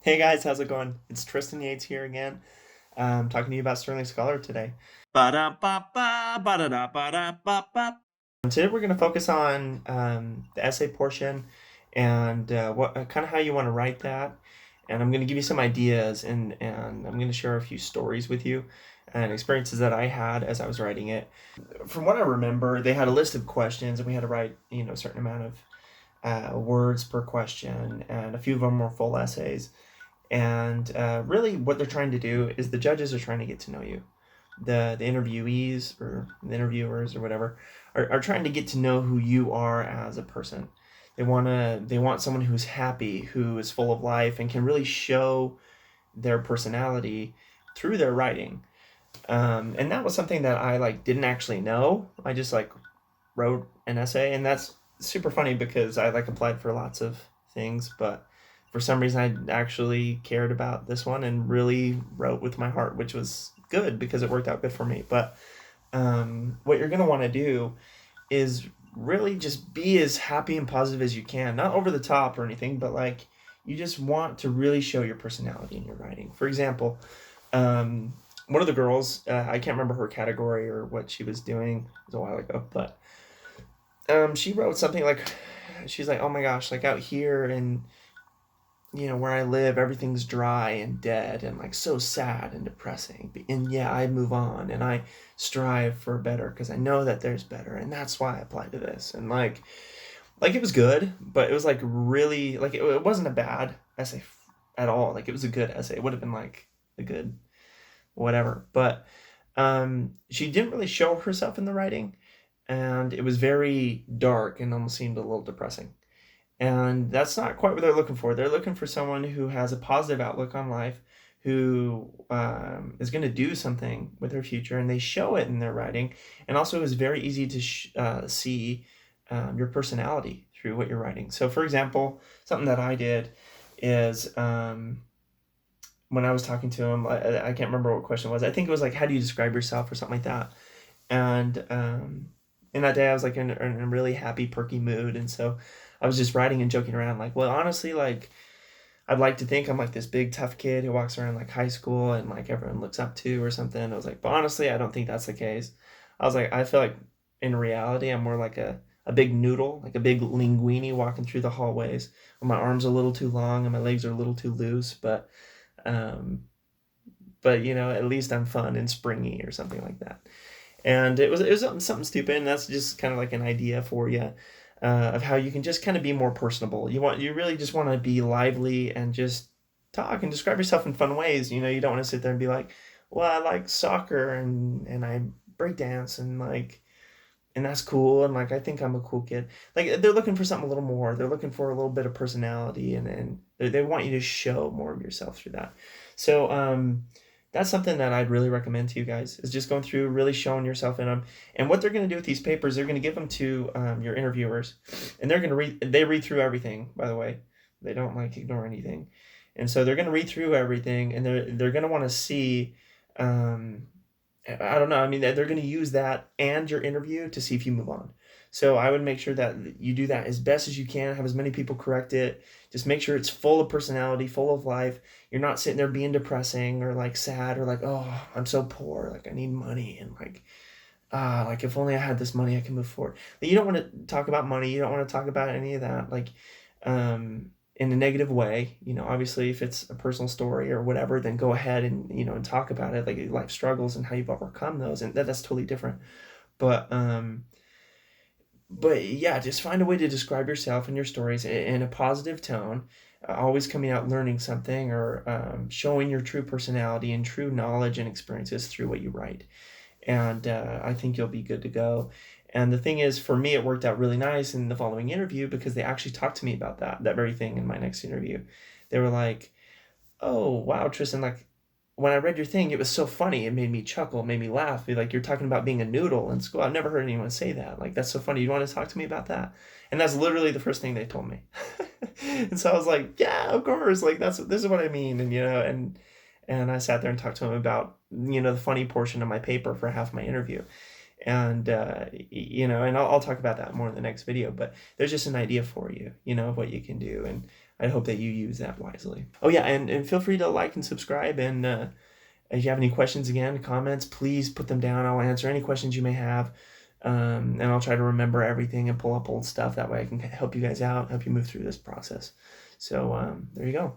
Hey guys, how's it going? It's Tristan Yates here again. Talking to you about Sterling Scholar today. Ba-da-ba-ba, ba-da-da-ba-da-ba-ba. And today we're going to focus on the essay portion and what kind of how you want to write that. And I'm going to give you some ideas and I'm going to share a few stories with you and experiences that I had as I was writing it. From what I remember, they had a list of questions and we had to write, a certain amount of words per question, and a few of them were full essays. And really, what they're trying to do is the judges are trying to get to know you. The interviewees or the interviewers or whatever are trying to get to know who you are as a person. They want someone who's happy, who is full of life, and can really show their personality through their writing. And that was something that I didn't actually know. I just wrote an essay, and that's super funny because I applied for lots of things, but for some reason I actually cared about this one and really wrote with my heart, which was good because it worked out good for me. But what you're gonna want to do is really just be as happy and positive as you can, not over the top or anything, but you just want to really show your personality in your writing. For example, um, one of the girls, I can't remember her category or what she was doing, it was a while ago, but she wrote something she's like, oh my gosh, out here and where I live, everything's dry and dead and so sad and depressing. And yeah, I move on and I strive for better because I know that there's better, and that's why I applied to this. And it was good, but it was really it wasn't a bad essay at all. It was a good essay. It would have been a good whatever, but she didn't really show herself in the writing, and it was very dark and almost seemed a little depressing. And that's not quite what they're looking for. They're looking for someone who has a positive outlook on life, who is going to do something with their future, and they show it in their writing. And also, it's very easy to see your personality through what you're writing. So, for example, something that I did is when I was talking to him, I can't remember what question it was. I think it was how do you describe yourself or something like that. And in that day, I was in a really happy, perky mood, and so I was just writing and joking around. Well, honestly, I'd like to think I'm this big tough kid who walks around high school and everyone looks up to or something. I was but honestly, I don't think that's the case. I was I feel in reality, I'm more a big noodle, a big linguine walking through the hallways. With my arms a little too long and my legs are a little too loose, um, but at least I'm fun and springy or something like that. And it was something stupid, and that's just kind of an idea for you of how you can just kind of be more personable. You really just want to be lively and just talk and describe yourself in fun ways. You don't want to sit there and be well, I like soccer and I break dance and that's cool, and I think I'm a cool kid. They're looking for something a little more. They're looking for a little bit of personality, and they want you to show more of yourself through that. So that's something that I'd really recommend to you guys, is just going through, really showing yourself in them. And what they're going to do with these papers, they're going to give them to your interviewers, and they're going to read through everything. By the way, they don't ignore anything, and so they're going to read through everything, and they're going to want to see. I don't know. I mean, they're going to use that and your interview to see if you move on. So I would make sure that you do that as best as you can. Have as many people correct it. Just make sure it's full of personality, full of life. You're not sitting there being depressing or sad or oh, I'm so poor, I need money, and if only I had this money I can move forward. You don't want to talk about money. You don't want to talk about any of that in a negative way. Obviously, if it's a personal story or whatever, then go ahead and and talk about it, life struggles and how you've overcome those, and that's totally different. But yeah, just find a way to describe yourself and your stories in a positive tone, always coming out learning something, or showing your true personality and true knowledge and experiences through what you write. And I think you'll be good to go. And the thing is, for me, it worked out really nice in the following interview because they actually talked to me about that very thing in my next interview. They were like, "Oh, wow, Tristan, when I read your thing, it was so funny. It made me chuckle, it made me laugh. You're talking about being a noodle in school. I've never heard anyone say that. That's so funny. You want to talk to me about that?" And that's literally the first thing they told me. And so I was like, "Yeah, of course. This is what I mean." And and I sat there and talked to him about the funny portion of my paper for half my interview. And and I'll talk about that more in the next video, but there's just an idea for you, of what you can do, and I hope that you use that wisely. Oh yeah, and feel free to like and subscribe, and if you have any questions, again, comments, please put them down. I'll answer any questions you may have, and I'll try to remember everything and pull up old stuff. That way I can help you guys out, help you move through this process. So there you go.